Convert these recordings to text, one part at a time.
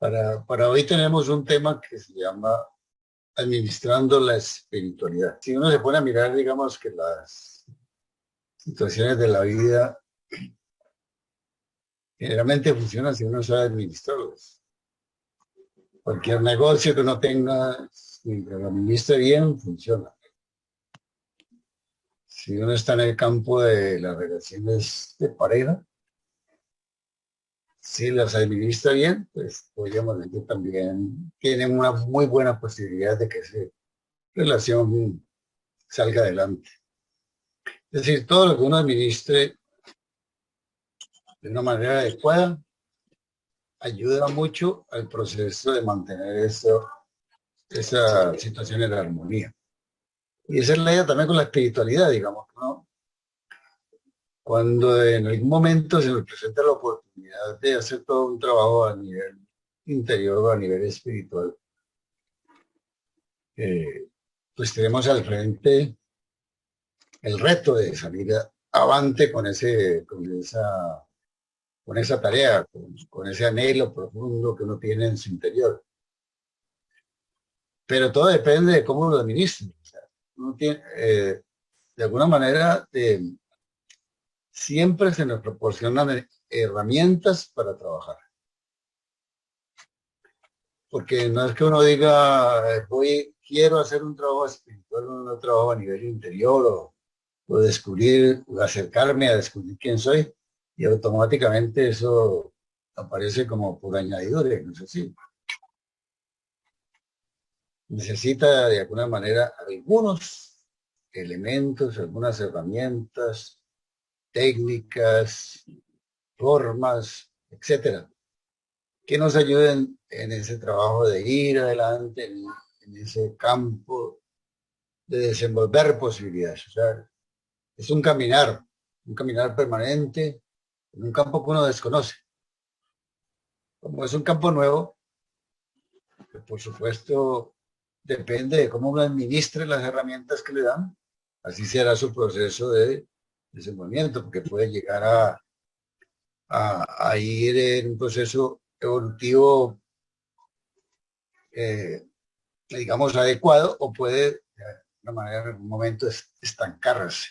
Para hoy tenemos un tema que se llama administrando la espiritualidad. Si uno se pone a mirar, digamos que las situaciones de la vida generalmente funcionan si uno sabe administrarlas. Cualquier negocio que uno tenga, si lo administra bien, funciona. Si uno está en el campo de las relaciones de pareja, si las administra bien, pues podríamos decir que también tienen una muy buena posibilidad de que esa relación salga adelante. Es decir, todo lo que uno administre de una manera adecuada ayuda mucho al proceso de mantener esa situación en armonía. Y esa es la idea también con la espiritualidad, digamos, ¿no? Cuando en algún momento se nos presenta la oportunidad de hacer todo un trabajo a nivel interior o a nivel espiritual, eh, pues tenemos al frente el reto de salir avante con esa tarea, con ese anhelo profundo que uno tiene en su interior. Pero todo depende de cómo lo administre. O sea, uno tiene, de alguna manera, siempre se nos proporcionan herramientas para trabajar. Porque no es que uno diga, quiero hacer un trabajo espiritual, un trabajo a nivel interior o descubrir, o acercarme a descubrir quién soy, y automáticamente eso aparece como por añadidura, no sé si. Necesita de alguna manera algunos elementos, algunas herramientas, técnicas, formas, etcétera, que nos ayuden en ese trabajo de ir adelante, en ese campo de desenvolver posibilidades. O sea, es un caminar permanente en un campo que uno desconoce. Como es un campo nuevo, pues por supuesto depende de cómo uno administre las herramientas que le dan, así será su proceso de desenvolvimiento, porque puede llegar a ir en un proceso evolutivo, eh, digamos, adecuado, o puede, de una manera, en algún momento, estancarse.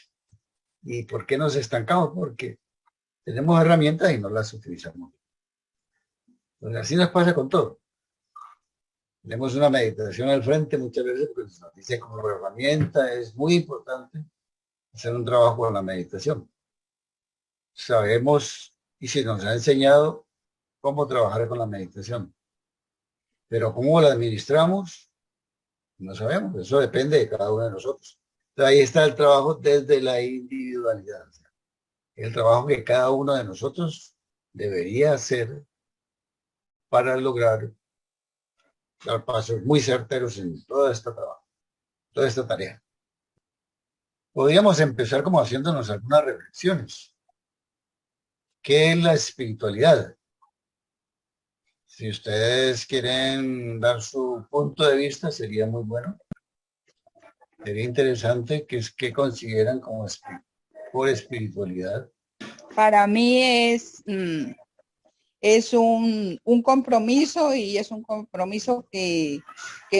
¿Y por qué nos estancamos? Porque tenemos herramientas y no las utilizamos. Entonces, así nos pasa con todo. Tenemos una meditación al frente muchas veces, pues nos dice como herramienta, es muy importante hacer un trabajo con la meditación. Sabemos y se nos ha enseñado cómo trabajar con la meditación, pero cómo la administramos, no sabemos, eso depende de cada uno de nosotros. Entonces, ahí está el trabajo desde la individualidad, o sea, el trabajo que cada uno de nosotros debería hacer para lograr dar pasos muy certeros en toda esta tarea. Podríamos empezar como haciéndonos algunas reflexiones. ¿Qué es la espiritualidad? Si ustedes quieren dar su punto de vista, sería muy bueno. Sería interesante que consideran como por espiritualidad. Para mí es un compromiso y es un compromiso que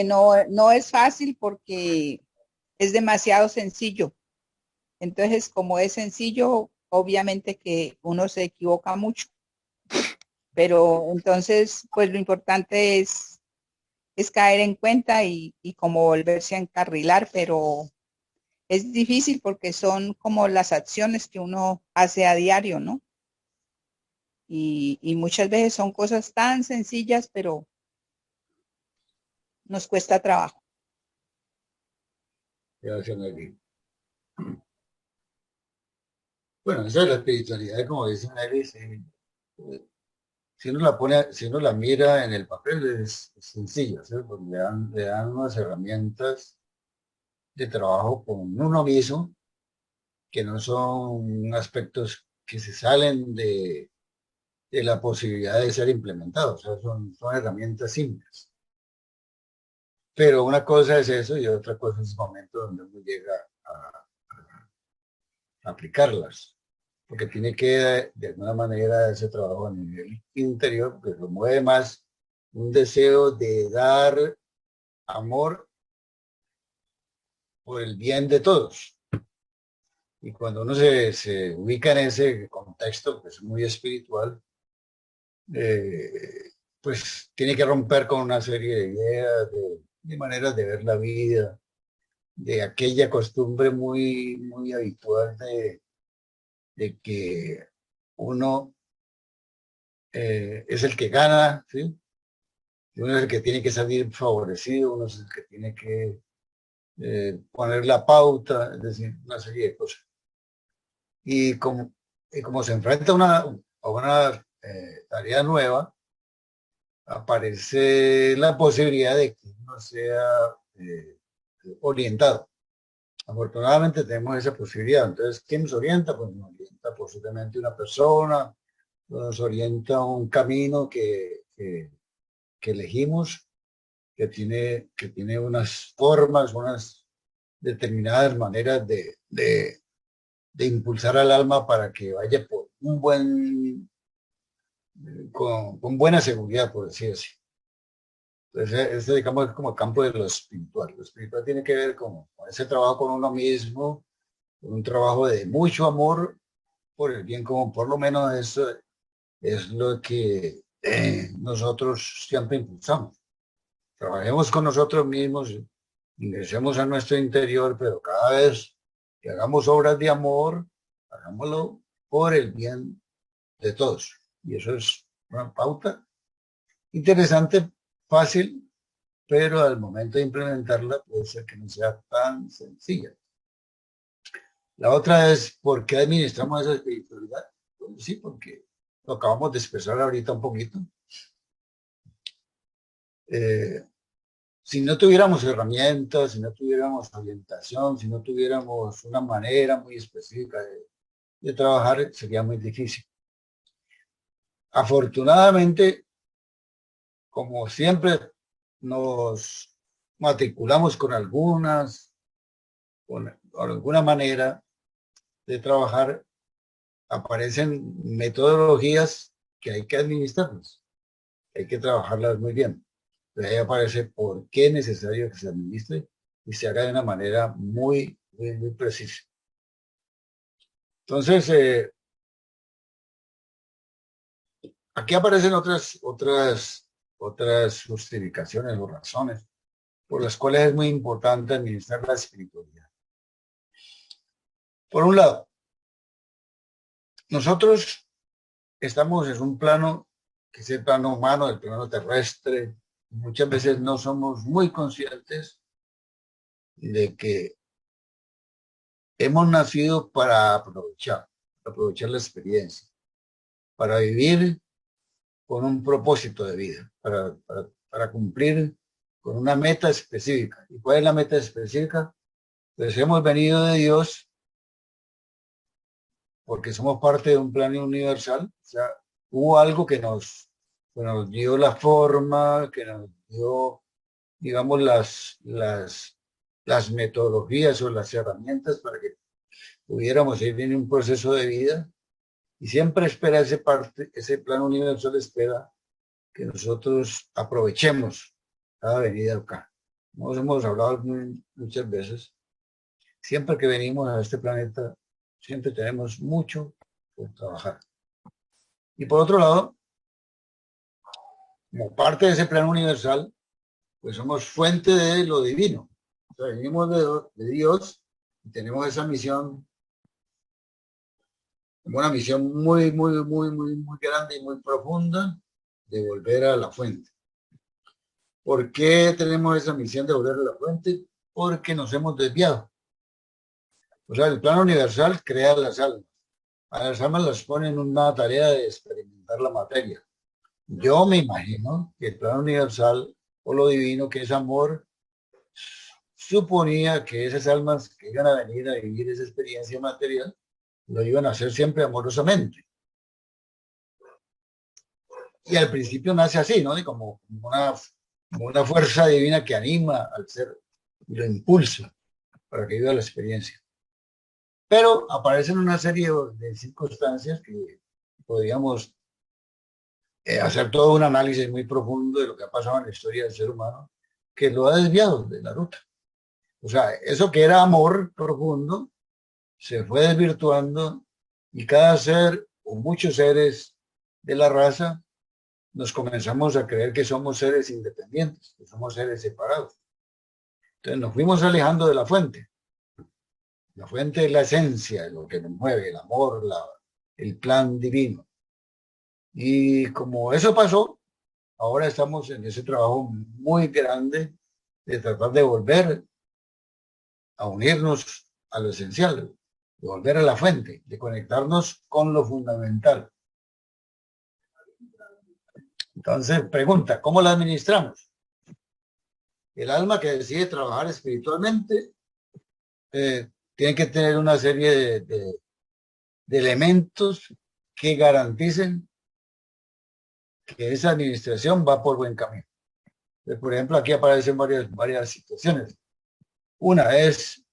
no es fácil porque es demasiado sencillo. Entonces, como es sencillo, obviamente que uno se equivoca mucho, pero entonces, pues lo importante es caer en cuenta y como volverse a encarrilar, pero es difícil porque son como las acciones que uno hace a diario, ¿no? Y muchas veces son cosas tan sencillas, pero nos cuesta trabajo. Bueno, esa es la espiritualidad, como dicen Nelly, si uno la pone, si uno la mira en el papel es sencillo, ¿sí? Porque le dan unas herramientas de trabajo con uno mismo que no son aspectos que se salen de la posibilidad de ser implementados, o sea, son herramientas simples. Pero una cosa es eso y otra cosa es el momento donde uno llega a aplicarlas, porque tiene que de alguna manera ese trabajo a nivel interior, porque lo mueve más un deseo de dar amor por el bien de todos. Y cuando uno se ubica en ese contexto, pues muy espiritual, pues tiene que romper con una serie de ideas, de maneras de ver la vida, de aquella costumbre muy habitual de que uno es el que gana, ¿sí? Uno es el que tiene que salir favorecido, uno es el que tiene que poner la pauta, es decir, una serie de cosas. Y como, y como se enfrenta a una tarea nueva, aparece la posibilidad de que uno sea eh, orientado. Afortunadamente tenemos esa posibilidad. Entonces, ¿quién nos orienta? Pues nos orienta posiblemente una persona, nos orienta un camino que elegimos, que tiene unas formas, unas determinadas maneras de impulsar al alma para que vaya por un con buena seguridad, por decir así. Entonces, este, digamos, es como el campo de lo espiritual. Lo espiritual tiene que ver con ese trabajo con uno mismo, con un trabajo de mucho amor por el bien común. Por lo menos eso es lo que nosotros siempre impulsamos. Trabajemos con nosotros mismos, ingresemos a nuestro interior, pero cada vez que hagamos obras de amor, hagámoslo por el bien de todos. Y eso es una pauta interesante, fácil, pero al momento de implementarla puede ser que no sea tan sencilla. La otra es, ¿por qué administramos esa espiritualidad? Pues sí, porque lo acabamos de expresar ahorita un poquito. Eh, si no tuviéramos herramientas, si no tuviéramos orientación, si no tuviéramos una manera muy específica de trabajar, sería muy difícil. Afortunadamente, como siempre, nos matriculamos con alguna manera de trabajar, aparecen metodologías que hay que administrarlas, hay que trabajarlas muy bien. De ahí aparece por qué es necesario que se administre y se haga de una manera muy precisa. Entonces, aquí aparecen otras justificaciones o razones por las cuales es muy importante administrar la espiritualidad. Por un lado, nosotros estamos en un plano que es el plano humano, el plano terrestre. Muchas veces no somos muy conscientes de que hemos nacido para aprovechar la experiencia, para vivir con un propósito de vida, para cumplir con una meta específica. ¿Y cuál es la meta específica? Pues hemos venido de Dios porque somos parte de un plan universal. O sea, hubo algo que nos dio la forma, que nos dio, digamos, las metodologías o las herramientas para que pudiéramos ir en un proceso de vida. Y siempre espera ese plan universal espera que nosotros aprovechemos cada venida acá. Nos hemos hablado muchas veces. Siempre que venimos a este planeta, siempre tenemos mucho por trabajar. Y por otro lado, como parte de ese plan universal, pues somos fuente de lo divino. O sea, venimos de Dios y tenemos esa misión, una misión muy grande y muy profunda de volver a la fuente. ¿Por qué tenemos esa misión de volver a la fuente? Porque nos hemos desviado. O sea, el plan universal crea las almas. A las almas las pone en una tarea de experimentar la materia. Yo me imagino que el plan universal o lo divino, que es amor, suponía que esas almas que iban a venir a vivir esa experiencia material, lo iban a hacer siempre amorosamente. Y al principio nace así, ¿no? Como una fuerza divina que anima al ser y lo impulsa para que viva la experiencia. Pero aparecen una serie de circunstancias que podríamos hacer todo un análisis muy profundo de lo que ha pasado en la historia del ser humano, que lo ha desviado de la ruta. O sea, eso que era amor profundo se fue desvirtuando y cada ser o muchos seres de la raza nos comenzamos a creer que somos seres independientes, que somos seres separados. Entonces nos fuimos alejando de la fuente. La fuente es la esencia de lo que nos mueve, el amor, el plan divino. Y como eso pasó, ahora estamos en ese trabajo muy grande de tratar de volver a unirnos a lo esencial, de volver a la fuente, de conectarnos con lo fundamental. Entonces, pregunta, ¿cómo la administramos? El alma que decide trabajar espiritualmente tiene que tener una serie de elementos que garanticen que esa administración va por buen camino. Entonces, por ejemplo, aquí aparecen varias situaciones. Una es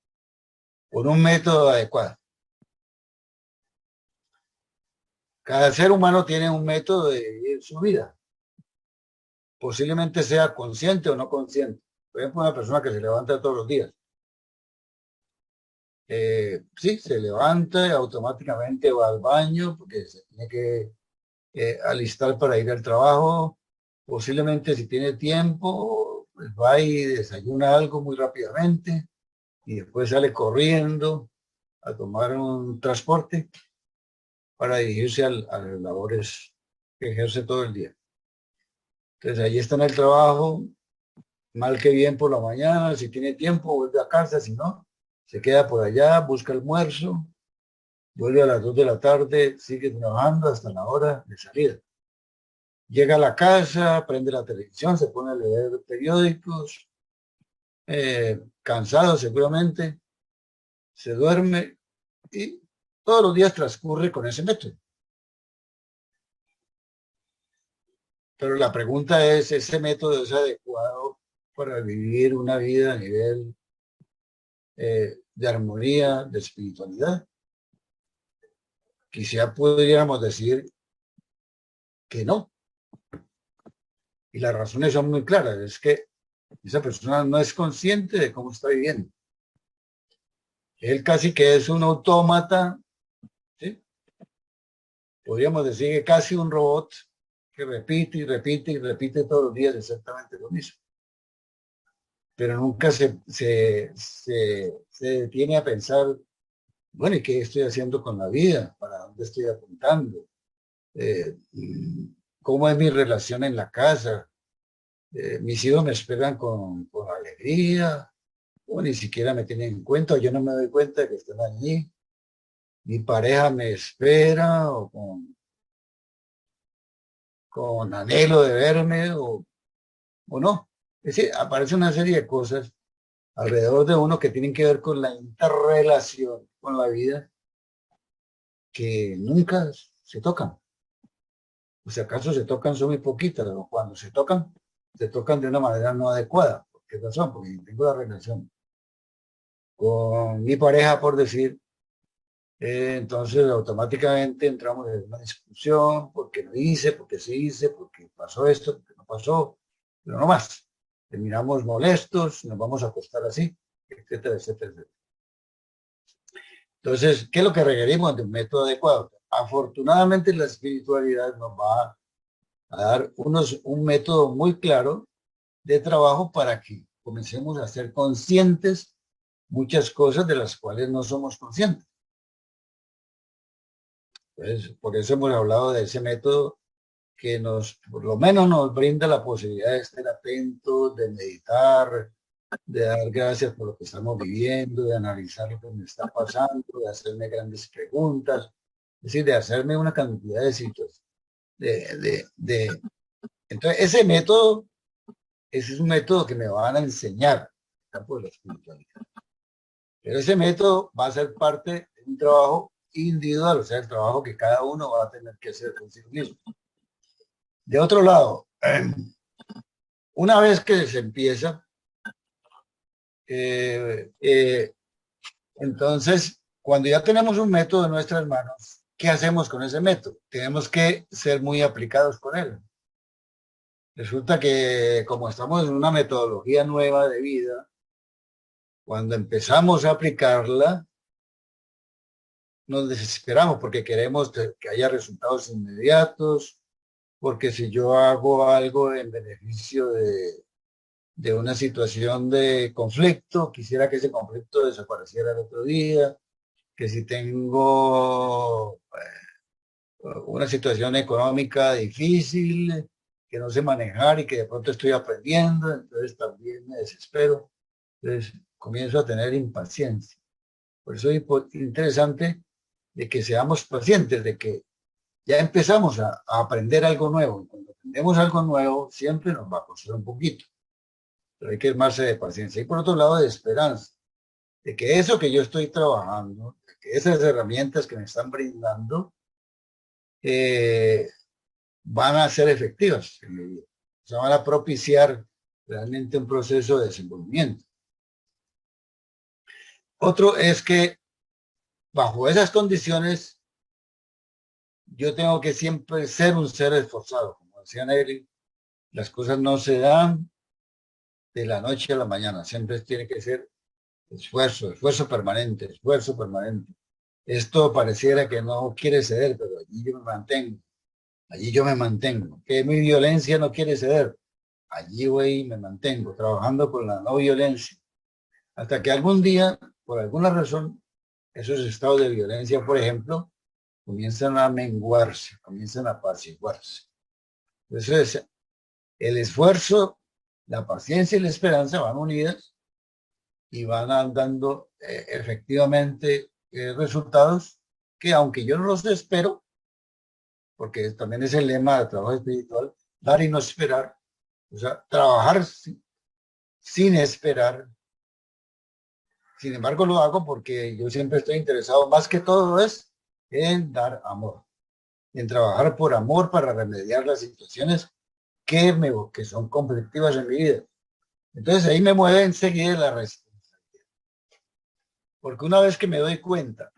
por un método adecuado. Cada ser humano tiene un método de vivir su vida. Posiblemente sea consciente o no consciente. Por ejemplo, una persona que se levanta todos los días. Sí, se levanta y automáticamente va al baño porque se tiene que alistar para ir al trabajo. Posiblemente si tiene tiempo, pues va y desayuna algo muy rápidamente y después sale corriendo a tomar un transporte para dirigirse a las labores que ejerce todo el día. Entonces ahí está en el trabajo, mal que bien por la mañana, si tiene tiempo vuelve a casa, si no, se queda por allá, busca almuerzo, vuelve a las 2 de la tarde, sigue trabajando hasta la hora de salida. Llega a la casa, prende la televisión, se pone a leer periódicos, cansado seguramente, se duerme y todos los días transcurre con ese método. Pero la pregunta es, ¿ese método es adecuado para vivir una vida a nivel de armonía, de espiritualidad? Quizá pudiéramos decir que no. Y las razones son muy claras. Es que esa persona no es consciente de cómo está viviendo. Él casi que es un autómata, ¿sí? Podríamos decir que casi un robot que repite y repite y repite todos los días exactamente lo mismo. Pero nunca se detiene a pensar, bueno, ¿y qué estoy haciendo con la vida? ¿Para dónde estoy apuntando? ¿Cómo es mi relación en la casa? Mis hijos me esperan con alegría, o ni siquiera me tienen en cuenta, o yo no me doy cuenta de que están allí. Mi pareja me espera, o con anhelo de verme, o no. Es decir, aparece una serie de cosas alrededor de uno que tienen que ver con la interrelación con la vida que nunca se tocan. O si acaso se tocan son muy poquitas, o cuando se tocan de una manera no adecuada. ¿Por qué razón? Porque tengo la relación con mi pareja, por decir, entonces automáticamente entramos en una discusión, porque no hice, porque sí hice, porque pasó esto, porque no pasó, pero no más. Terminamos molestos, nos vamos a acostar así, etcétera, etcétera, etcétera. Entonces, ¿qué es lo que requerimos de un método adecuado? Afortunadamente la espiritualidad nos va a dar un método muy claro de trabajo para que comencemos a ser conscientes muchas cosas de las cuales no somos conscientes. Entonces, por eso hemos hablado de ese método que por lo menos nos brinda la posibilidad de estar atentos, de meditar, de dar gracias por lo que estamos viviendo, de analizar lo que me está pasando, de hacerme grandes preguntas, es decir, de hacerme una cantidad de situaciones. Entonces, ese es un método que me van a enseñar en el campo de la espiritualidad. Pero ese método va a ser parte de un trabajo individual, o sea, el trabajo que cada uno va a tener que hacer consigo mismo. De otro lado, una vez que se empieza, entonces, cuando ya tenemos un método en nuestras manos, ¿qué hacemos con ese método? Tenemos que ser muy aplicados con él. Resulta que como estamos en una metodología nueva de vida, cuando empezamos a aplicarla, nos desesperamos porque queremos que haya resultados inmediatos, porque si yo hago algo en beneficio de una situación de conflicto, quisiera que ese conflicto desapareciera el otro día, que si tengo una situación económica difícil, que no sé manejar y que de pronto estoy aprendiendo, entonces también me desespero, entonces comienzo a tener impaciencia. Por eso es interesante de que seamos pacientes, de que ya empezamos a aprender algo nuevo. Cuando aprendemos algo nuevo, siempre nos va a costar un poquito, pero hay que armarse de paciencia. Y por otro lado, de esperanza, de que eso que yo estoy trabajando, de que esas herramientas que me están brindando, eh, van a ser efectivas en mi vida. O sea, van a propiciar realmente un proceso de desenvolvimiento. Otro es que bajo esas condiciones, yo tengo que siempre ser un ser esforzado. Como decía Nelly, las cosas no se dan de la noche a la mañana. Siempre tiene que ser esfuerzo, esfuerzo permanente, esfuerzo permanente. Esto pareciera que no quiere ceder, pero allí yo me mantengo. Allí yo me mantengo. Que mi violencia no quiere ceder. Allí voy y me mantengo, trabajando con la no violencia. Hasta que algún día, por alguna razón, esos estados de violencia, por ejemplo, comienzan a menguarse, comienzan a apaciguarse. Entonces, el esfuerzo, la paciencia y la esperanza van unidas y van dando efectivamente resultados que, aunque yo no los espero, porque también es el lema del trabajo espiritual, dar y no esperar, o sea, trabajar sin esperar. Sin embargo, lo hago porque yo siempre estoy interesado, más que todo es en dar amor, en trabajar por amor para remediar las situaciones que son conflictivas en mi vida. Entonces ahí me mueve enseguida la responsabilidad. Porque una vez que me doy cuenta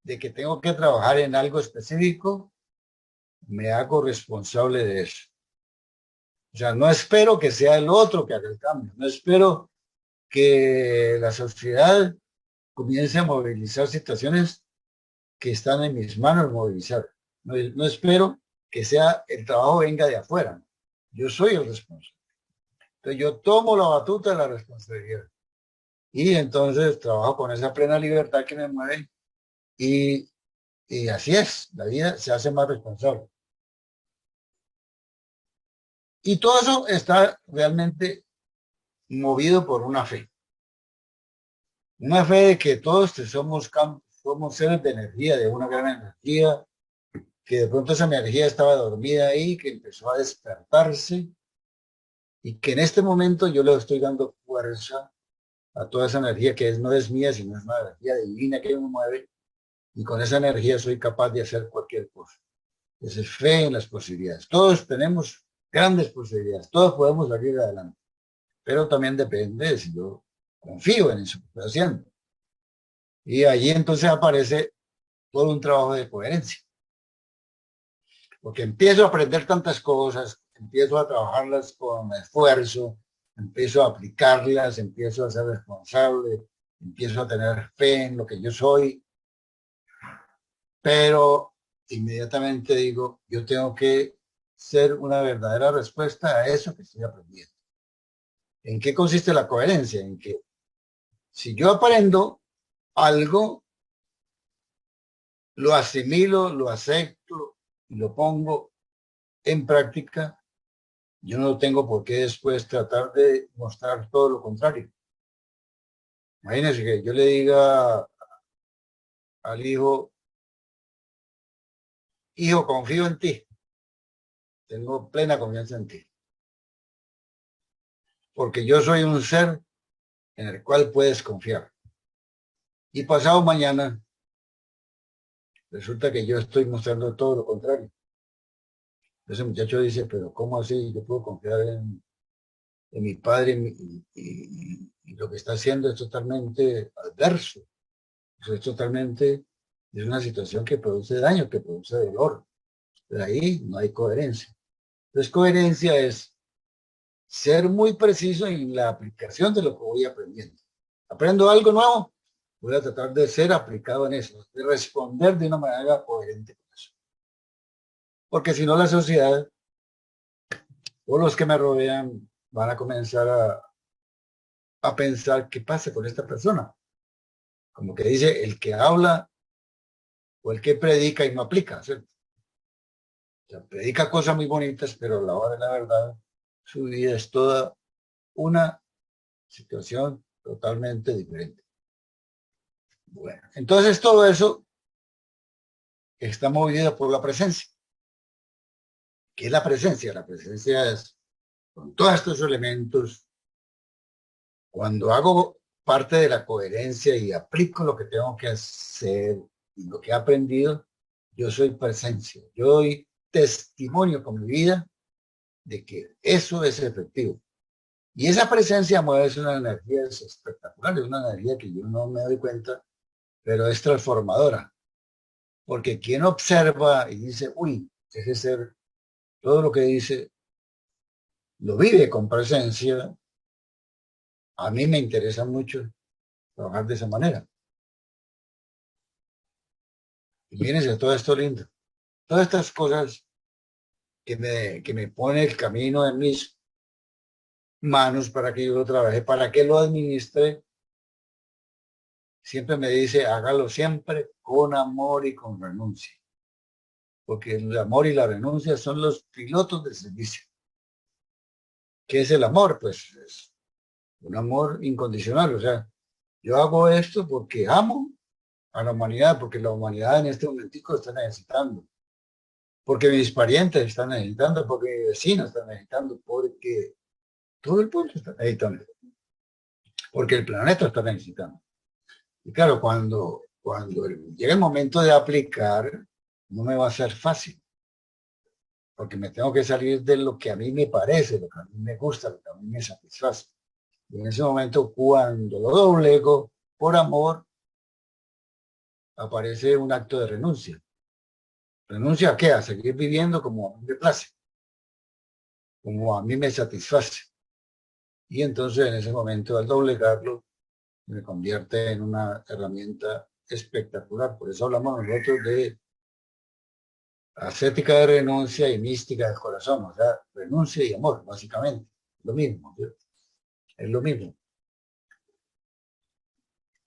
de que tengo que trabajar en algo específico, me hago responsable de eso. O sea, no espero que sea el otro que haga el cambio, no espero que la sociedad comience a movilizar situaciones que están en mis manos movilizar. No, no espero que sea el trabajo venga de afuera. Yo soy el responsable. Entonces yo tomo la batuta de la responsabilidad. Y entonces trabajo con esa plena libertad que me mueve y, y así es, la vida se hace más responsable. Y todo eso está realmente movido por una fe. Una fe de que todos somos seres de energía, de una gran energía, que de pronto esa energía estaba dormida ahí, que empezó a despertarse y que en este momento yo le estoy dando fuerza a toda esa energía que no es mía, sino es una energía divina que me mueve y con esa energía soy capaz de hacer cualquier cosa. Esa es fe en las posibilidades. Todos tenemos grandes posibilidades, todos podemos salir adelante, pero también depende de si yo confío en eso que estoy haciendo. Y allí entonces aparece todo un trabajo de coherencia, porque empiezo a aprender tantas cosas, empiezo a trabajarlas con esfuerzo, empiezo a aplicarlas, empiezo a ser responsable, empiezo a tener fe en lo que yo soy, pero inmediatamente digo, yo tengo que ser una verdadera respuesta a eso que estoy aprendiendo. ¿En qué consiste la coherencia? En que si yo aprendo algo, lo asimilo, lo acepto y lo pongo en práctica, yo no tengo por qué después tratar de mostrar todo lo contrario. Imagínense que yo le diga al hijo, hijo, confío en ti, tengo plena confianza en ti, porque yo soy un ser en el cual puedes confiar. Y pasado mañana, resulta que yo estoy mostrando todo lo contrario. Ese muchacho dice, pero ¿cómo así? Yo puedo confiar en mi padre y lo que está haciendo es totalmente adverso, eso es totalmente Es una situación que produce daño, que produce dolor. De ahí no hay coherencia. Entonces, coherencia es ser muy preciso en la aplicación de lo que voy aprendiendo. Aprendo algo nuevo, voy a tratar de ser aplicado en eso, de responder de una manera coherente con eso. Porque si no, la sociedad o los que me rodean van a comenzar a pensar qué pasa con esta persona. Como que dice, el que habla o el que predica y no aplica, ¿cierto? O sea, predica cosas muy bonitas, pero a la hora de la verdad, su vida es toda una situación totalmente diferente. Bueno, entonces todo eso está movido por la presencia. ¿Qué es la presencia? La presencia es, con todos estos elementos, cuando hago parte de la coherencia y aplico lo que tengo que hacer y lo que he aprendido, yo soy presencia. Yo doy testimonio con mi vida de que eso es efectivo. Y esa presencia mueve una energía espectacular, es una energía que yo no me doy cuenta, pero es transformadora. Porque quien observa y dice, uy, ese ser, todo lo que dice, lo vive con presencia, a mí me interesa mucho trabajar de esa manera. Y mírense todo esto lindo. Todas estas cosas que me pone el camino en mis manos para que yo lo trabaje, para que lo administre, siempre me dice, hágalo siempre con amor y con renuncia. Porque el amor y la renuncia son los pilotos del servicio. ¿Qué es el amor? Pues es un amor incondicional. O sea, yo hago esto porque amo a la humanidad, porque la humanidad en este momentico está necesitando, porque mis parientes están necesitando, porque mis vecinos están necesitando, porque todo el pueblo está necesitando, porque el planeta está necesitando. Y claro, cuando llegue el momento de aplicar, no me va a ser fácil, porque me tengo que salir de lo que a mí me parece, lo que a mí me gusta, lo que a mí me satisface. Y en ese momento, cuando lo doblego por amor, aparece un acto de renuncia. ¿Renuncia a qué? A seguir viviendo como a mí me place, como a mí me satisface. Y entonces en ese momento, al doblegarlo, me convierte en una herramienta espectacular. Por eso hablamos nosotros de ascética de renuncia y mística del corazón. O sea, renuncia y amor, básicamente. Lo mismo, ¿cierto? Es lo mismo.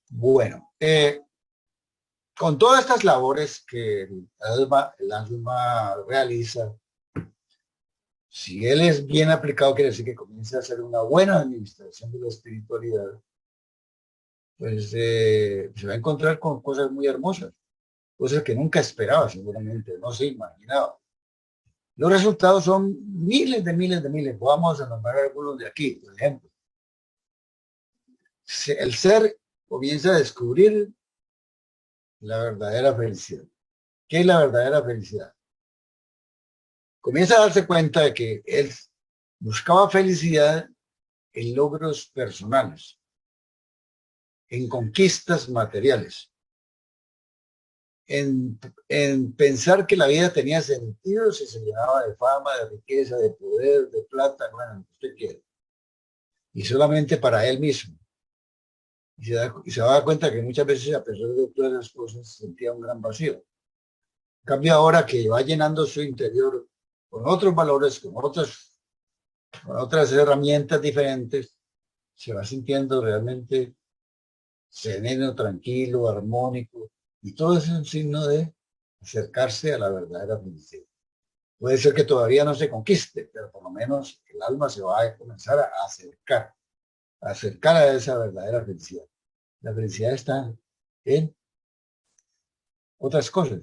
Bueno, con todas estas labores que el alma realiza, si él es bien aplicado, quiere decir que comienza a hacer una buena administración de la espiritualidad, pues se va a encontrar con cosas muy hermosas, cosas que nunca esperaba seguramente, no se imaginaba. Los resultados son miles de miles de miles. Vamos a nombrar algunos de aquí, por ejemplo. El ser comienza a descubrir la verdadera felicidad. ¿Qué es la verdadera felicidad? Comienza a darse cuenta de que él buscaba felicidad en logros personales, en conquistas materiales, en pensar que la vida tenía sentido si se llenaba de fama, de riqueza, de poder, de plata, bueno, lo que usted quiera. Y solamente para él mismo. Y se va a dar cuenta que muchas veces, a pesar de todas las cosas, sentía un gran vacío. En cambio, ahora que va llenando su interior con otros valores, con otras herramientas diferentes, se va sintiendo realmente sereno, tranquilo, armónico, y todo eso es un signo de acercarse a la verdadera felicidad. Puede ser que todavía no se conquiste, pero por lo menos el alma se va a comenzar a acercar a esa verdadera felicidad. La felicidad está en otras cosas,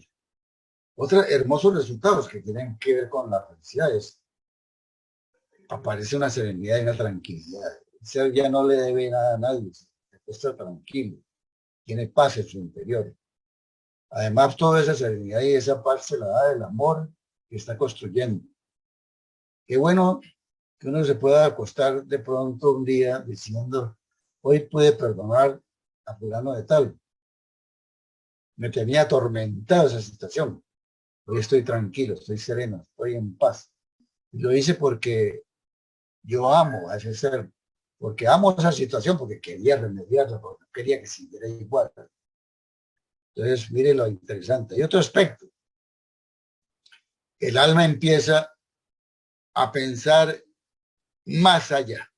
otros hermosos resultados que tienen que ver con la felicidad. Aparece una serenidad y una tranquilidad. El ser ya no le debe nada a nadie, está tranquilo, tiene paz en su interior. Además, toda esa serenidad y esa paz se la da del amor que está construyendo. Qué bueno que uno se pueda acostar de pronto un día diciendo, hoy pude perdonar a fulano de tal. Me tenía atormentado esa situación. Hoy estoy tranquilo, estoy sereno, estoy en paz. Y lo hice porque yo amo a ese ser, porque amo esa situación, porque quería remediarla, porque no quería que siguiera igual. Entonces, mire lo interesante. Hay otro aspecto. El alma empieza a pensar más allá.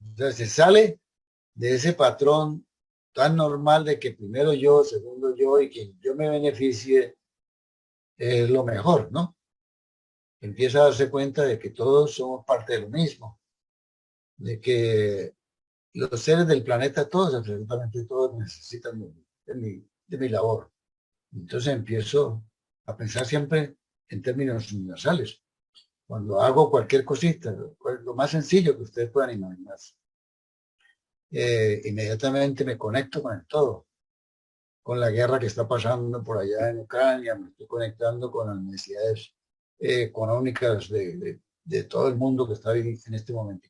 Entonces, se sale de ese patrón tan normal de que primero yo, segundo yo y que yo me beneficie es lo mejor, ¿no? Empieza a darse cuenta de que todos somos parte de lo mismo, de que los seres del planeta, todos, absolutamente todos, necesitan de mi labor. Entonces empiezo a pensar siempre en términos universales. Cuando hago cualquier cosita, lo más sencillo que ustedes puedan imaginar, inmediatamente me conecto con el todo, con la guerra que está pasando por allá en Ucrania, me estoy conectando con las necesidades económicas de todo el mundo que está en este momento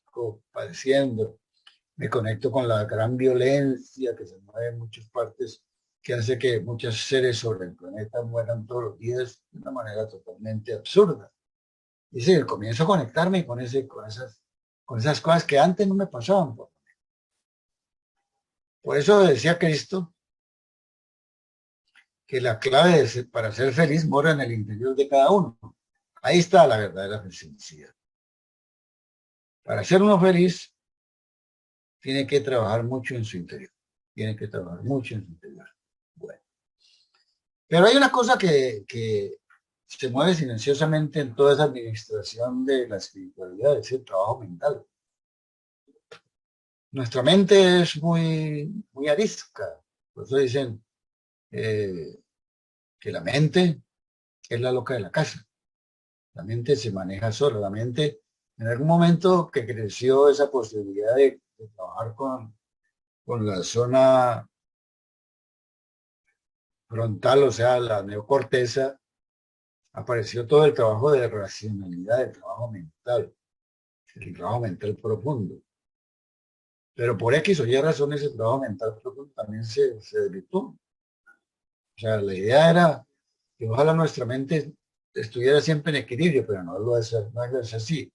padeciendo. Me conecto con la gran violencia que se mueve en muchas partes, que hace que muchos seres sobre el planeta mueran todos los días de una manera totalmente absurda. Y sí, comienzo a conectarme con esas cosas que antes no me pasaban. Por eso decía Cristo que la clave para ser feliz mora en el interior de cada uno. Ahí está la verdadera felicidad. Para ser uno feliz, tiene que trabajar mucho en su interior. Tiene que trabajar mucho en su interior. Bueno. Pero hay una cosa que se mueve silenciosamente en toda esa administración de la espiritualidad, es el trabajo mental. Nuestra mente es muy arisca. Por eso dicen que la mente es la loca de la casa. La mente se maneja sola. La mente, en algún momento que creció esa posibilidad de trabajar con la zona frontal, o sea, la neocorteza, apareció todo el trabajo de racionalidad, el trabajo mental profundo. Pero por X o Y razones el trabajo mental profundo también se desvirtuó. O sea, la idea era que ojalá nuestra mente estuviera siempre en equilibrio, pero no es así.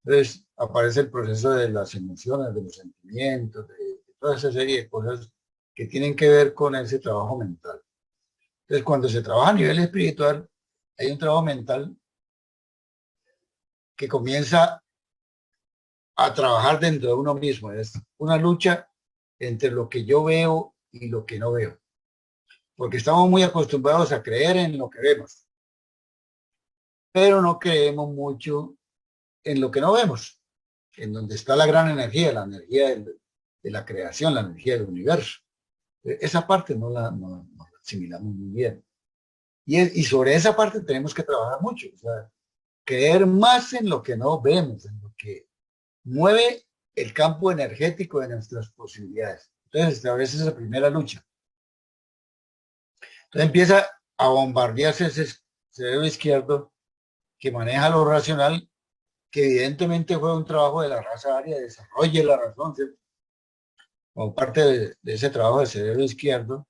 Entonces aparece el proceso de las emociones, de los sentimientos, de toda esa serie de cosas que tienen que ver con ese trabajo mental. Entonces, cuando se trabaja a nivel espiritual, hay un trabajo mental que comienza a trabajar dentro de uno mismo. Es una lucha entre lo que yo veo y lo que no veo. Porque estamos muy acostumbrados a creer en lo que vemos, pero no creemos mucho en lo que no vemos, en donde está la gran energía, la energía de la creación, la energía del universo. Esa parte no la asimilamos muy bien. Y sobre esa parte tenemos que trabajar mucho, o sea, creer más en lo que no vemos, en lo que mueve el campo energético de nuestras posibilidades. Entonces establece esa primera lucha. Entonces empieza a bombardearse ese cerebro izquierdo que maneja lo racional, que evidentemente fue un trabajo de la raza aria, desarrolle la razón, ¿sí? Como parte de ese trabajo del cerebro izquierdo,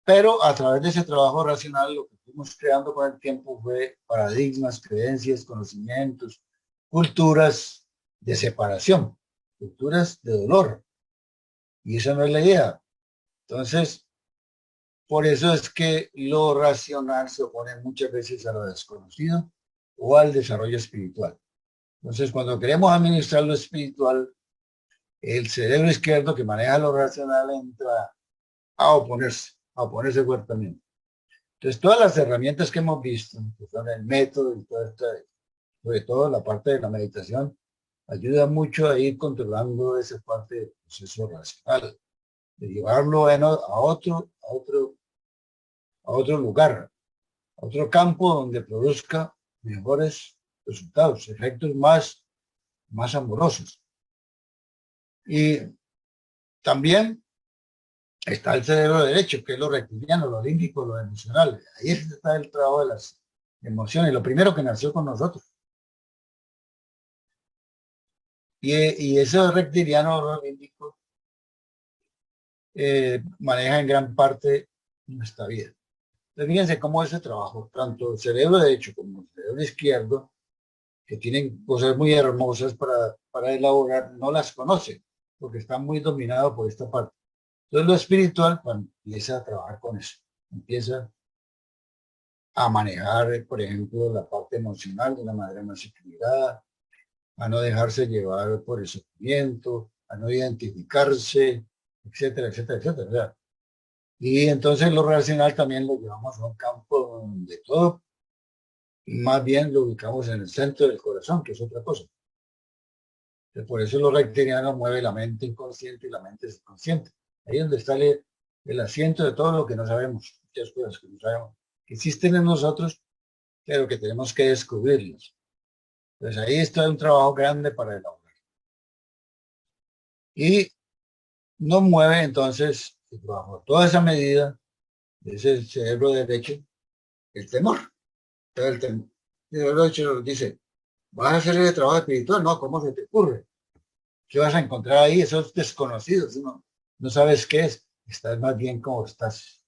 pero a través de ese trabajo racional lo que fuimos creando con el tiempo fue paradigmas, creencias, conocimientos, culturas de separación, culturas de dolor, y esa no es la idea. Entonces, por eso es que lo racional se opone muchas veces a lo desconocido o al desarrollo espiritual. Entonces, cuando queremos administrar lo espiritual, el cerebro izquierdo que maneja lo racional entra a oponerse fuertemente. Entonces, todas las herramientas que hemos visto, que son el método y todo esto, sobre todo la parte de la meditación, ayuda mucho a ir controlando esa parte del proceso racional, de llevarlo a otro lugar, a otro campo donde produzca mejores resultados, efectos más amorosos. Y también está el cerebro derecho, que es lo reptiliano, lo límbico, lo emocional. Ahí está el trabajo de las emociones, lo primero que nació con nosotros. Y ese reptiliano, lo límbico, maneja en gran parte nuestra vida. Entonces, fíjense cómo ese trabajo, tanto el cerebro derecho como el cerebro izquierdo, que tienen cosas muy hermosas para elaborar, no las conocen, porque están muy dominados por esta parte. Entonces, lo espiritual, cuando empieza a trabajar con eso, empieza a manejar, por ejemplo, la parte emocional de una manera más equilibrada, a no dejarse llevar por el sufrimiento, a no identificarse, etcétera, etcétera, etcétera. O sea, y entonces lo racional también lo llevamos a un campo donde todo, más bien lo ubicamos en el centro del corazón, que es otra cosa. Entonces, por eso lo reptiliano mueve la mente inconsciente y la mente subconsciente. Ahí es donde está el asiento de todo lo que no sabemos, muchas cosas que no sabemos, que existen en nosotros, pero que tenemos que descubrirlas. Entonces ahí está un trabajo grande para elaborar. Y nos mueve entonces, bajo toda esa medida, de ese cerebro derecho, el temor. Entonces el cerebro derecho nos dice, ¿vas a hacer ese trabajo espiritual? No, ¿cómo se te ocurre? ¿Qué vas a encontrar ahí? Esos desconocidos, no sabes qué es. Estás más bien como estás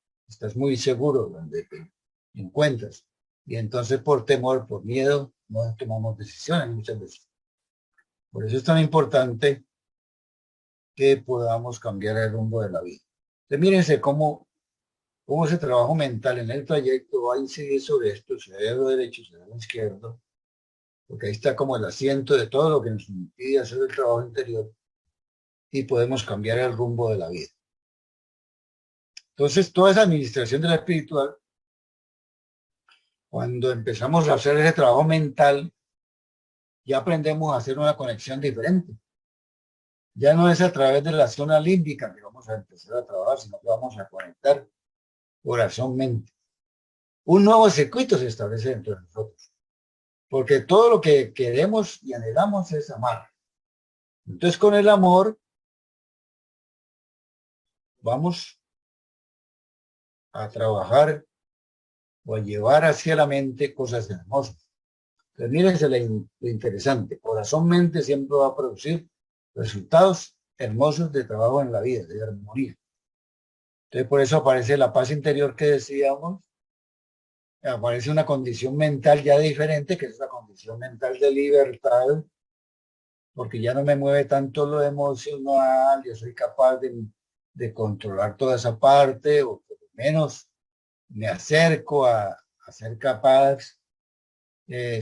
muy seguro donde te encuentras. Y entonces por temor, por miedo, no tomamos decisiones muchas veces. Por eso es tan importante que podamos cambiar el rumbo de la vida. Entonces, mírense cómo ese trabajo mental en el trayecto va a incidir sobre esto, cerebro derecho, cerebro izquierdo, porque ahí está como el asiento de todo lo que nos impide hacer el trabajo interior y podemos cambiar el rumbo de la vida. Entonces, toda esa administración de la espiritual, cuando empezamos a hacer ese trabajo mental, ya aprendemos a hacer una conexión diferente. Ya no es a través de la zona límbica que vamos a empezar a trabajar, sino que vamos a conectar corazón-mente. Un nuevo circuito se establece dentro de nosotros, porque todo lo que queremos y anhelamos es amar. Entonces, con el amor vamos a trabajar o a llevar hacia la mente cosas hermosas. Entonces, mírense lo interesante. Corazón-mente siempre va a producir resultados hermosos de trabajo en la vida, de armonía. Entonces, por eso aparece la paz interior que decíamos, aparece una condición mental ya diferente, que es la condición mental de libertad, porque ya no me mueve tanto lo emocional, yo soy capaz de controlar toda esa parte, o por lo menos me acerco a ser capaz,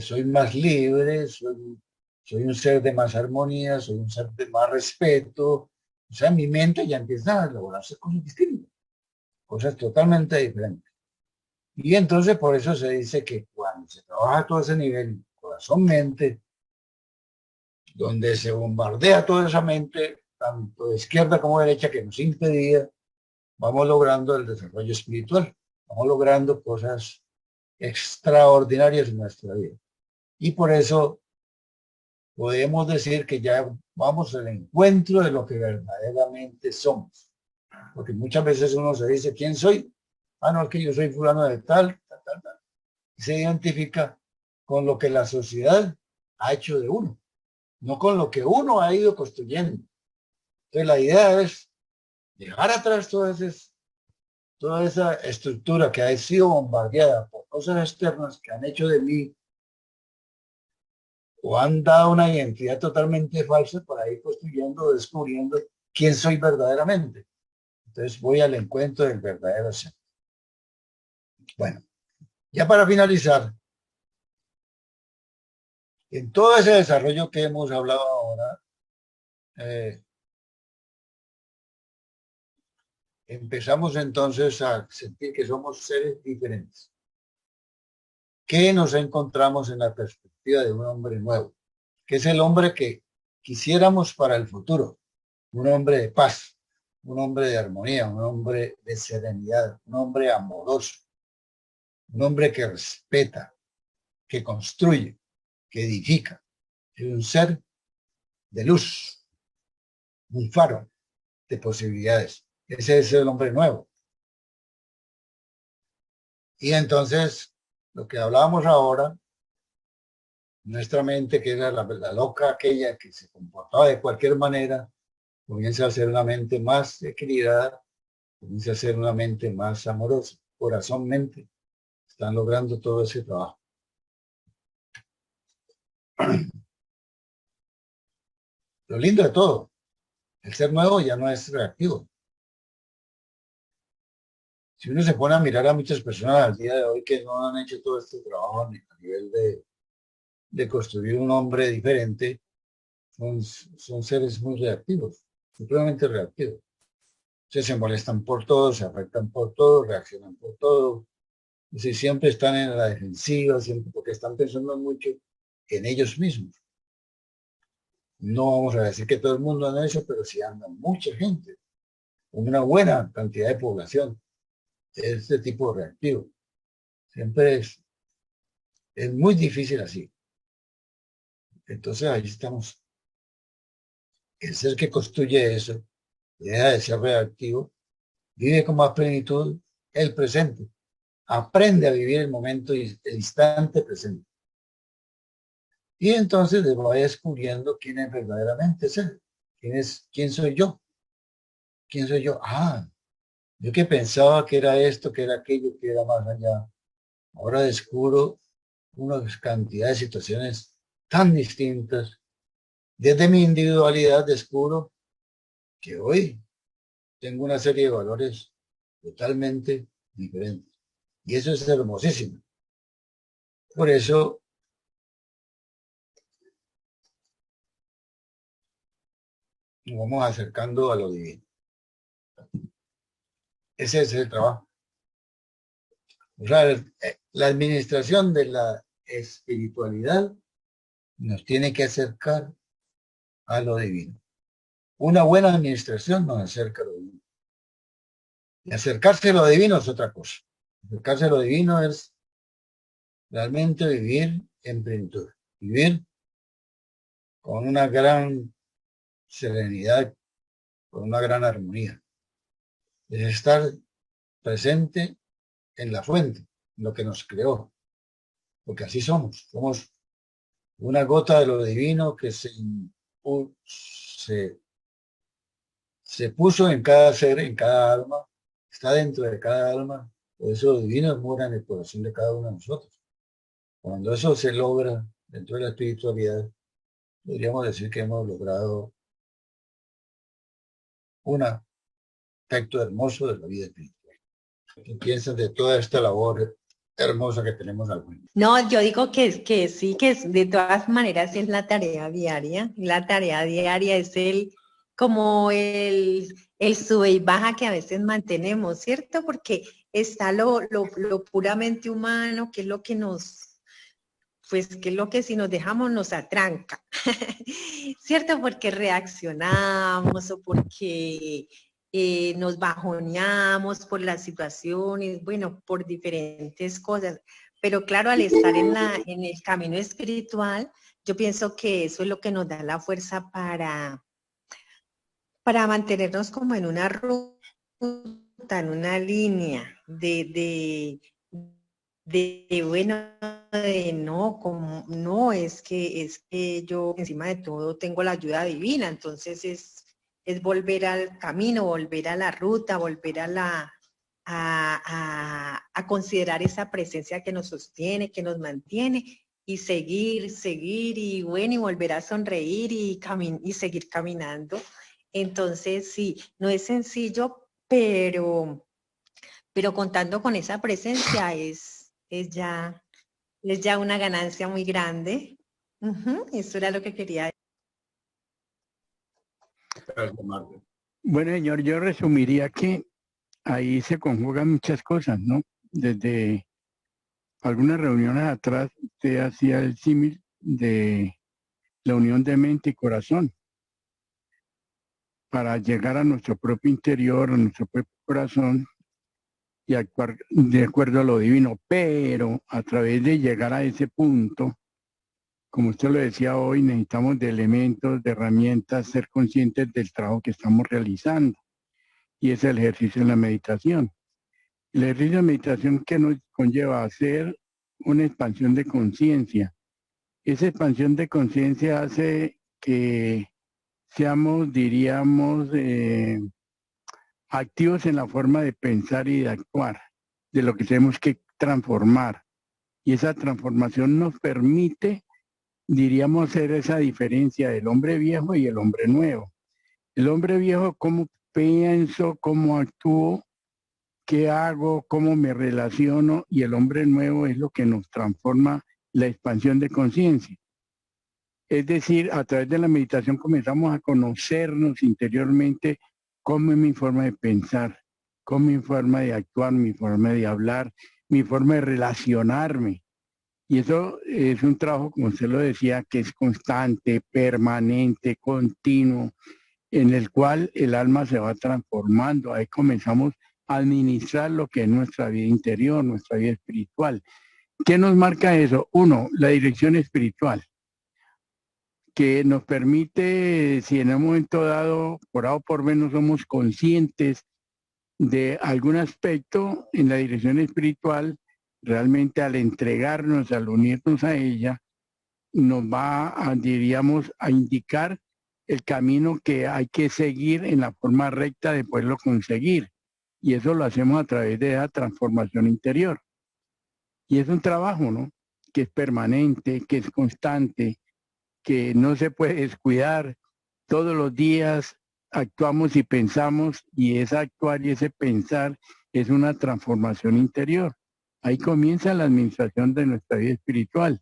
soy más libre, soy un ser de más armonía, soy un ser de más respeto, o sea, mi mente ya empieza a elaborarse cosas distintas, cosas totalmente diferentes. Y entonces por eso se dice que cuando se trabaja a todo ese nivel, corazón-mente, donde se bombardea toda esa mente, tanto de izquierda como de derecha, que nos impedía, vamos logrando el desarrollo espiritual, vamos logrando cosas extraordinarias en nuestra vida. Y por eso podemos decir que ya vamos al encuentro de lo que verdaderamente somos. Porque muchas veces uno se dice, ¿quién soy? Ah, no, es que yo soy fulano de tal, tal, tal, tal. Y se identifica con lo que la sociedad ha hecho de uno, no con lo que uno ha ido construyendo. Entonces la idea es dejar atrás toda esa estructura que ha sido bombardeada por cosas externas que han hecho de mí o han dado una identidad totalmente falsa para ir construyendo, descubriendo quién soy verdaderamente. Entonces voy al encuentro del verdadero ser. Bueno, ya para finalizar, en todo ese desarrollo que hemos hablado ahora, eh, empezamos entonces a sentir que somos seres diferentes. ¿Qué nos encontramos en la perspectiva de un hombre nuevo? Que es el hombre que quisiéramos para el futuro, un hombre de paz, un hombre de armonía, un hombre de serenidad, un hombre amoroso, un hombre que respeta, que construye, que edifica, es un ser de luz, un faro de posibilidades. Ese es el hombre nuevo. Y entonces, lo que hablábamos ahora, nuestra mente, que era la loca aquella que se comportaba de cualquier manera, comienza a ser una mente más equilibrada comienza a ser una mente más amorosa, corazón-mente. Están logrando todo ese trabajo. Lo lindo de todo, el ser nuevo ya no es reactivo. Si uno se pone a mirar a muchas personas al día de hoy que no han hecho todo este trabajo a nivel de construir un hombre diferente, son seres muy reactivos, supremamente reactivos. Se molestan por todo, se afectan por todo, reaccionan por todo. Y siempre están en la defensiva, siempre porque están pensando mucho en ellos mismos. No vamos a decir que todo el mundo anda eso, pero sí anda mucha gente, una buena cantidad de población de este tipo reactivo. Siempre es muy difícil así. Entonces ahí estamos. El ser que construye eso, deja de ser reactivo, vive con más plenitud el presente. Aprende a vivir el momento y el instante presente. Y entonces les va descubriendo quién es verdaderamente él. ¿Quién soy yo? ¿Quién soy yo? Ah, yo que pensaba que era esto, que era aquello, que era más allá. Ahora descubro una cantidad de situaciones tan distintas. Desde mi individualidad descubro que hoy tengo una serie de valores totalmente diferentes. Y eso es hermosísimo. Por eso nos vamos acercando a lo divino. Ese es el trabajo. O sea, la administración de la espiritualidad nos tiene que acercar a lo divino. Una buena administración nos acerca a lo divino. Y acercarse a lo divino es otra cosa. Acercarse a lo divino es realmente vivir en plenitud. Vivir con una gran serenidad, con una gran armonía. Es estar presente en la fuente, en lo que nos creó. Porque así somos. Somos una gota de lo divino que se puso en cada ser, en cada alma, está dentro de cada alma. Por eso lo divino mora en el corazón de cada uno de nosotros. Cuando eso se logra dentro de la espiritualidad, podríamos decir que hemos logrado un aspecto hermoso de la vida espiritual. ¿Qué piensas de toda esta labor hermosa que tenemos al frente? No, yo digo que sí, de todas maneras es la tarea diaria. La tarea diaria es como el sube y baja que a veces mantenemos, ¿cierto? Porque está lo puramente humano, que es lo que que es lo que si nos dejamos nos atranca, ¿cierto? Porque reaccionamos o porque nos bajoneamos por las situaciones, bueno, por diferentes cosas. Pero claro, al estar en el camino espiritual, yo pienso que eso es lo que nos da la fuerza para mantenernos como en una ruta, en una línea bueno, no, como no, es que yo encima de todo tengo la ayuda divina, entonces es volver al camino, volver a la ruta, volver a considerar esa presencia que nos sostiene, que nos mantiene, y seguir, y bueno, y volver a sonreír y seguir caminando. Entonces, sí, no es sencillo, pero contando con esa presencia es ya una ganancia muy grande. Eso era lo que quería decir. Bueno, señor, yo resumiría que ahí se conjugan muchas cosas, ¿no? Desde algunas reuniones atrás usted hacía el símil de la unión de mente y corazón para llegar a nuestro propio interior, a nuestro propio corazón y actuar de acuerdo a lo divino. Pero a través de llegar a ese punto, como usted lo decía hoy, necesitamos de elementos, de herramientas, ser conscientes del trabajo que estamos realizando. Y es el ejercicio de la meditación. El ejercicio de meditación que nos conlleva a hacer una expansión de conciencia. Esa expansión de conciencia hace que seamos, diríamos, activos en la forma de pensar y de actuar, de lo que tenemos que transformar. Y esa transformación nos permite, diríamos, hacer esa diferencia del hombre viejo y el hombre nuevo. El hombre viejo, cómo pienso, cómo actúo, qué hago, cómo me relaciono, y el hombre nuevo es lo que nos transforma, la expansión de conciencia. Es decir, a través de la meditación comenzamos a conocernos interiormente cómo es mi forma de pensar, cómo es mi forma de actuar, mi forma de hablar, mi forma de relacionarme. Y eso es un trabajo, como usted lo decía, que es constante, permanente, continuo, en el cual el alma se va transformando. Ahí comenzamos a administrar lo que es nuestra vida interior, nuestra vida espiritual. ¿Qué nos marca eso? Uno, la dirección espiritual, que nos permite, si en un momento dado, por A o por B, no somos conscientes de algún aspecto en la dirección espiritual, realmente al entregarnos, al unirnos a ella, nos va a, diríamos, a indicar el camino que hay que seguir en la forma recta de poderlo conseguir. Y eso lo hacemos a través de esa transformación interior. Y es un trabajo, ¿no? Que es permanente, que es constante, que no se puede descuidar. Todos los días actuamos y pensamos, y ese actuar y ese pensar es una transformación interior. Ahí comienza la administración de nuestra vida espiritual.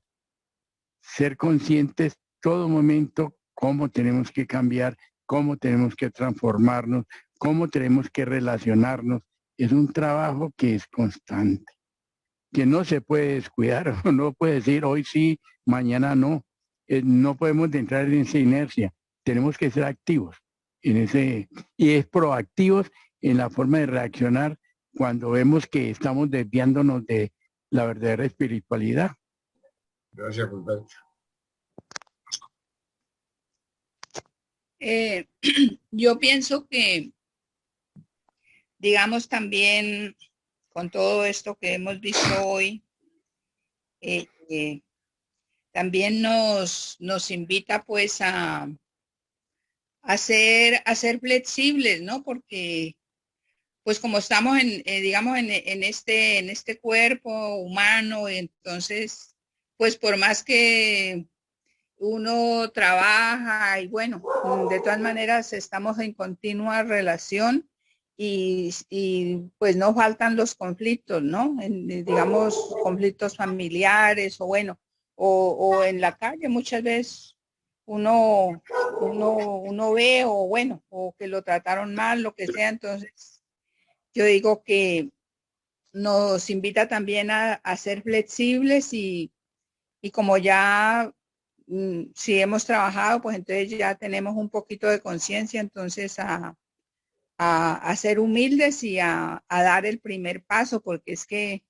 Ser conscientes todo momento cómo tenemos que cambiar, cómo tenemos que transformarnos, cómo tenemos que relacionarnos. Es un trabajo que es constante, que no se puede descuidar, no puede decir hoy sí, mañana no. No podemos entrar en esa inercia, tenemos que ser activos en ese, y es proactivos en la forma de reaccionar cuando vemos que estamos desviándonos de la verdadera espiritualidad. Gracias, Gilberto. Yo pienso que, digamos, también con todo esto que hemos visto hoy, también nos invita pues a ser flexibles, ¿no? Porque pues como estamos digamos, en este cuerpo humano, entonces, pues por más que uno trabaja y bueno, de todas maneras estamos en continua relación y pues no faltan los conflictos, ¿no? Digamos, conflictos familiares o bueno, o en la calle muchas veces uno ve o bueno, o que lo trataron mal, lo que sea, entonces yo digo que nos invita también a ser flexibles y como ya si hemos trabajado, pues entonces ya tenemos un poquito de conciencia, entonces a ser humildes y a dar el primer paso, porque es que,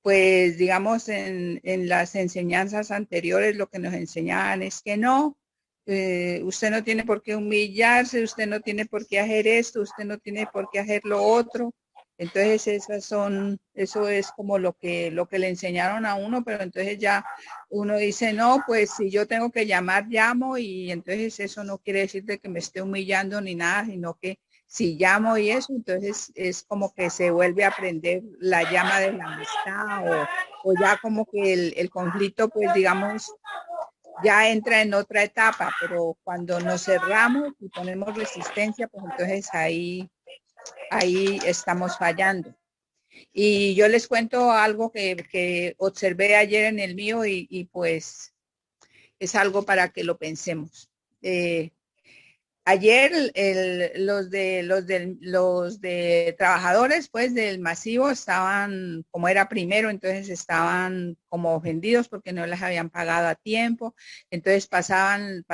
pues digamos, en las enseñanzas anteriores lo que nos enseñaban es que no, usted no tiene por qué humillarse, usted no tiene por qué hacer esto, usted no tiene por qué hacer lo otro. Entonces eso es como lo que le enseñaron a uno, pero entonces ya uno dice, no, pues si yo tengo que llamar, llamo, y entonces eso no quiere decir de que me esté humillando ni nada, sino que si llamo y eso, entonces es como que se vuelve a prender la llama de la amistad o ya como que el conflicto, pues digamos, ya entra en otra etapa, pero cuando nos cerramos y ponemos resistencia, pues entonces ahí estamos fallando. Y yo les cuento algo que observé ayer en el mío y pues es algo para que lo pensemos. Ayer los de trabajadores pues del masivo estaban, como era primero, entonces estaban como ofendidos porque no les habían pagado a tiempo, entonces pasaban,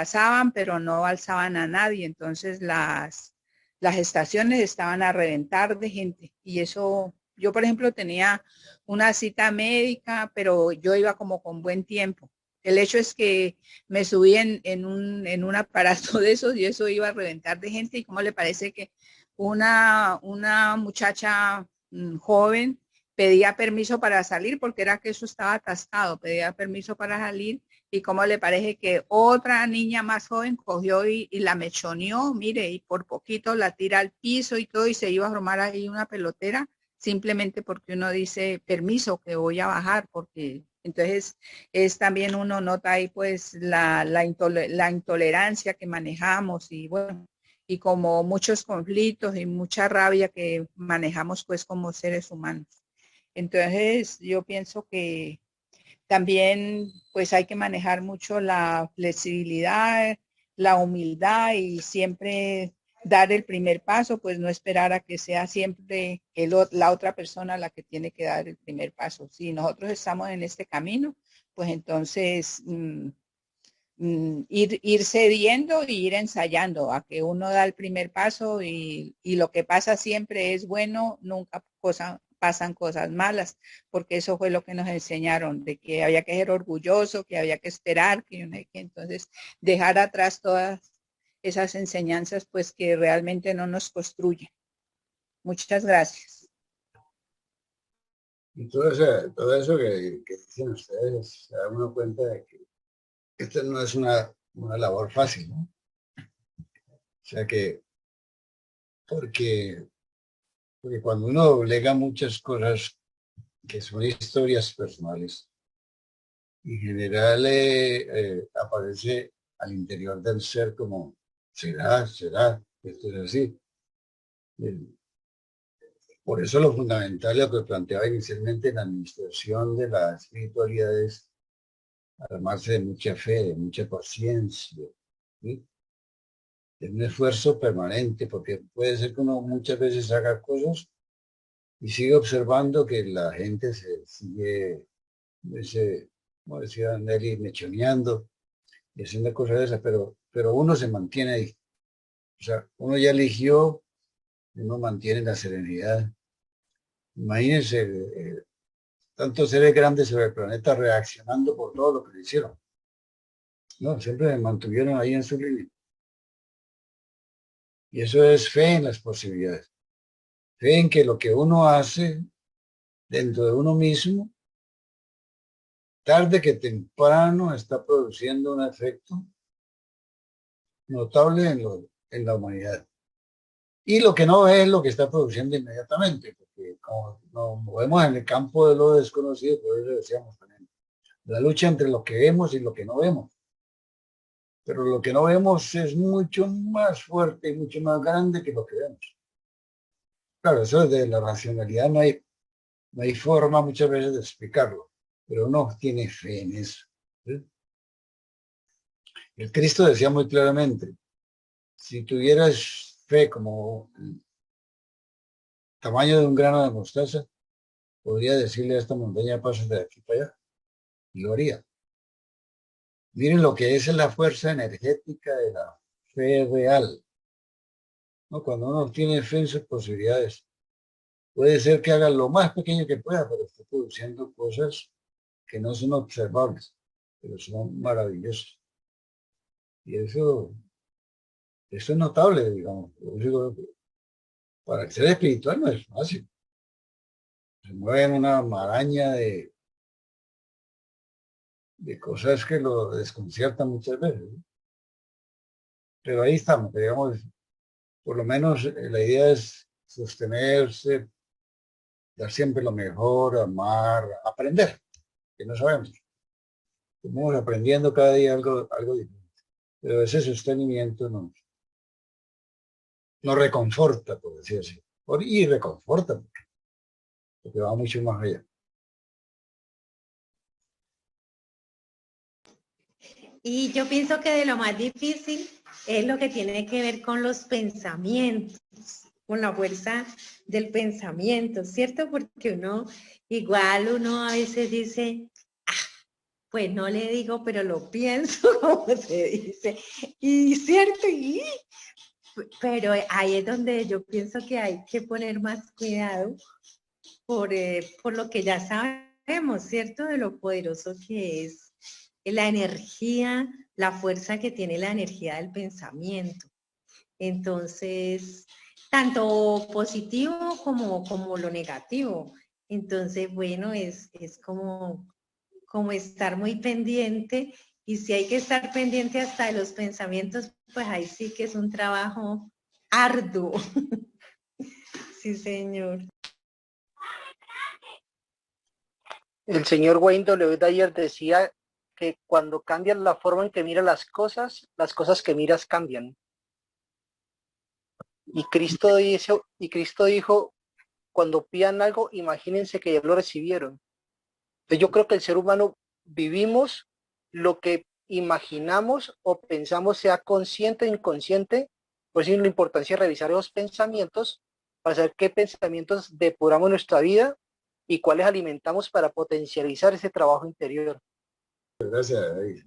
pero no alzaban a nadie, entonces las estaciones estaban a reventar de gente y eso, yo por ejemplo tenía una cita médica, pero yo iba como con buen tiempo. El hecho es que me subí en un aparato de esos y eso iba a reventar de gente. ¿Y cómo le parece que una muchacha joven pedía permiso para salir porque era que eso estaba atascado, pedía permiso para salir y cómo le parece que otra niña más joven cogió y la mechoneó, mire, y por poquito la tira al piso y todo y se iba a formar ahí una pelotera simplemente porque uno dice permiso que voy a bajar porque entonces es también uno nota ahí pues la intolerancia que manejamos y bueno, y como muchos conflictos y mucha rabia que manejamos pues como seres humanos. Entonces yo pienso que también pues hay que manejar mucho la flexibilidad, la humildad y siempre dar el primer paso, pues no esperar a que sea siempre la otra persona la que tiene que dar el primer paso. Si nosotros estamos en este camino, pues entonces ir cediendo y ir ensayando a que uno da el primer paso y lo que pasa siempre es bueno, nunca pasan cosas malas, porque eso fue lo que nos enseñaron, de que había que ser orgulloso, que había que esperar, que entonces dejar atrás todas esas enseñanzas pues que realmente no nos construyen. Muchas gracias. Y todo eso que dicen ustedes, se da uno cuenta de que esta no es una labor fácil, ¿no? O sea que, porque cuando uno doblega muchas cosas que son historias personales, en general aparece al interior del ser como, será, esto es así. Por eso lo fundamental, lo que planteaba inicialmente en la administración de la espiritualidad es armarse de mucha fe, de mucha paciencia, ¿sí? De un esfuerzo permanente, porque puede ser que uno muchas veces haga cosas y sigue observando que la gente se sigue, como decía Nelly, mechoneando y haciendo cosas de esas, pero uno se mantiene ahí. O sea, uno ya eligió, uno mantiene la serenidad. Imagínense, tantos seres grandes sobre el planeta reaccionando por todo lo que le hicieron. No, siempre se mantuvieron ahí en su línea. Y eso es fe en las posibilidades. Fe en que lo que uno hace dentro de uno mismo, tarde que temprano está produciendo un efecto notable en la humanidad. Y lo que no ve es lo que está produciendo inmediatamente, porque como nos movemos en el campo de lo desconocido, por eso decíamos también, la lucha entre lo que vemos y lo que no vemos. Pero lo que no vemos es mucho más fuerte y mucho más grande que lo que vemos. Claro, eso desde la racionalidad no hay forma muchas veces de explicarlo, pero uno tiene fe en eso, ¿sí? El Cristo decía muy claramente, si tuvieras fe como el tamaño de un grano de mostaza, podría decirle a esta montaña, pásate de aquí para allá, y lo haría. Miren lo que es la fuerza energética de la fe real, ¿no? Cuando uno tiene fe en sus posibilidades, puede ser que haga lo más pequeño que pueda, pero esté produciendo cosas que no son observables, pero son maravillosas. Y eso es notable, digamos. Yo digo, para el ser espiritual no es fácil. Se mueve en una maraña de cosas que lo desconciertan muchas veces, ¿no? Pero ahí estamos, digamos, por lo menos la idea es sostenerse, dar siempre lo mejor, amar, aprender, que no sabemos. Estamos aprendiendo cada día algo diferente. Pero ese sostenimiento nos reconforta, por decir así. Y reconforta, porque va mucho más allá. Y yo pienso que de lo más difícil es lo que tiene que ver con los pensamientos, con la fuerza del pensamiento, ¿cierto? Porque uno a veces dice, pues no le digo, pero lo pienso, como se dice. Y cierto, pero ahí es donde yo pienso que hay que poner más cuidado por lo que ya sabemos, ¿cierto? De lo poderoso que es la energía, la fuerza que tiene la energía del pensamiento. Entonces, tanto positivo como lo negativo. Entonces, bueno, es como estar muy pendiente, y si hay que estar pendiente hasta de los pensamientos, pues ahí sí que es un trabajo arduo. Sí, señor. El señor Wayne W. Dyer decía que cuando cambias la forma en que miras las cosas que miras cambian. Y Cristo dijo, cuando pidan algo, imagínense que ya lo recibieron. Entonces yo creo que el ser humano vivimos lo que imaginamos o pensamos, sea consciente o inconsciente. Por eso es la importancia de revisar esos pensamientos para saber qué pensamientos depuramos en nuestra vida y cuáles alimentamos para potencializar ese trabajo interior. Gracias, David.